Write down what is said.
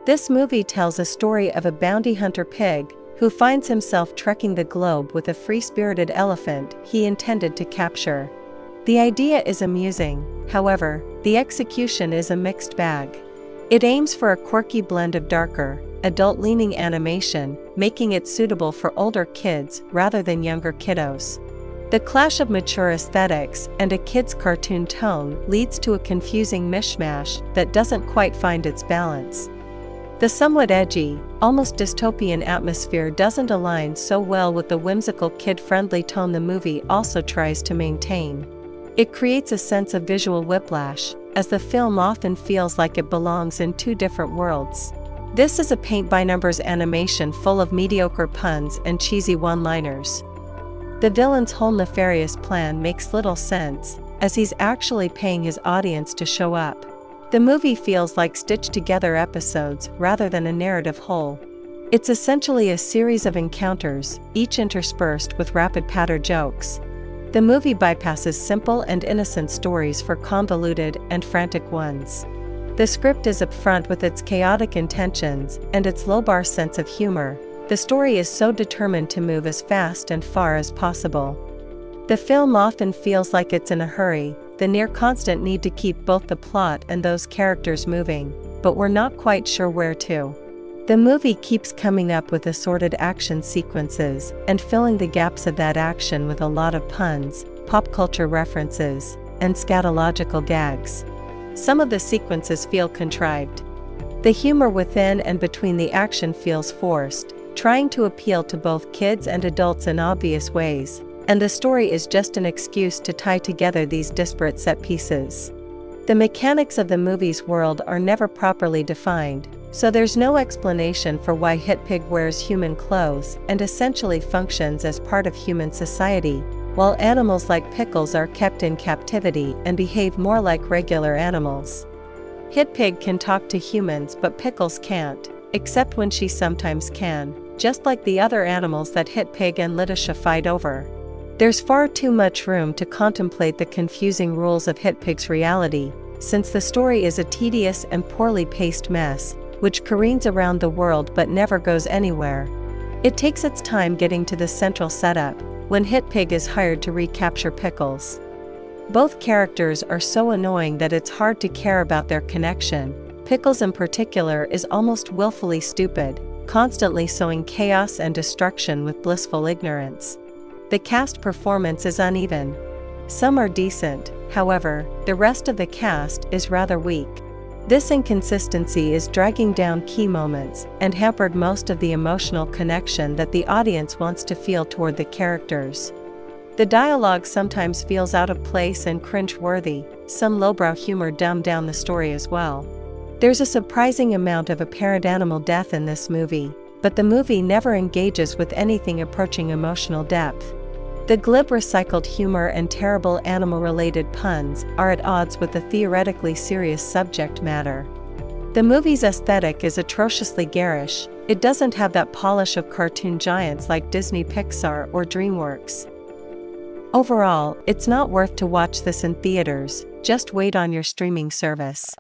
This movie tells a story of a bounty hunter pig who finds himself trekking the globe with a free-spirited elephant he intended to capture. The idea is amusing, however, the execution is a mixed bag. It aims for a quirky blend of darker, adult-leaning animation, making it suitable for older kids rather than younger kiddos. The clash of mature aesthetics and a kid's cartoon tone leads to a confusing mishmash that doesn't quite find its balance. The somewhat edgy, almost dystopian atmosphere doesn't align so well with the whimsical kid-friendly tone the movie also tries to maintain. It creates a sense of visual whiplash, as the film often feels like it belongs in two different worlds. This is a paint-by-numbers animation full of mediocre puns and cheesy one-liners. The villain's whole nefarious plan makes little sense, as he's actually paying his audience to show up. The movie feels like stitched-together episodes rather than a narrative whole. It's essentially a series of encounters, each interspersed with rapid-patter jokes. The movie bypasses simple and innocent stories for convoluted and frantic ones. The script is upfront with its chaotic intentions and its low-bar sense of humor. The story is so determined to move as fast and far as possible. The film often feels like it's in a hurry, the near-constant need to keep both the plot and those characters moving, but we're not quite sure where to. The movie keeps coming up with assorted action sequences and filling the gaps of that action with a lot of puns, pop culture references, and scatological gags. Some of the sequences feel contrived. The humor within and between the action feels forced, trying to appeal to both kids and adults in obvious ways, and the story is just an excuse to tie together these disparate set pieces. The mechanics of the movie's world are never properly defined, so there's no explanation for why Hitpig wears human clothes and essentially functions as part of human society, while animals like Pickles are kept in captivity and behave more like regular animals. Hitpig can talk to humans but Pickles can't, except when she sometimes can, just like the other animals that Hitpig and Letitia fight over. There's far too much room to contemplate the confusing rules of Hitpig's reality, since the story is a tedious and poorly paced mess, which careens around the world but never goes anywhere. It takes its time getting to the central setup, when Hitpig is hired to recapture Pickles. Both characters are so annoying that it's hard to care about their connection. Pickles in particular is almost willfully stupid, constantly sowing chaos and destruction with blissful ignorance. The cast performance is uneven. Some are decent, however, the rest of the cast is rather weak. This inconsistency is dragging down key moments and hampered most of the emotional connection that the audience wants to feel toward the characters. The dialogue sometimes feels out of place and cringe-worthy, some lowbrow humor dumbed down the story as well. There's a surprising amount of apparent animal death in this movie, but the movie never engages with anything approaching emotional depth. The glib recycled humor and terrible animal-related puns are at odds with the theoretically serious subject matter. The movie's aesthetic is atrociously garish. It doesn't have that polish of cartoon giants like Disney, Pixar, or DreamWorks. Overall, it's not worth to watch this in theaters, just wait on your streaming service.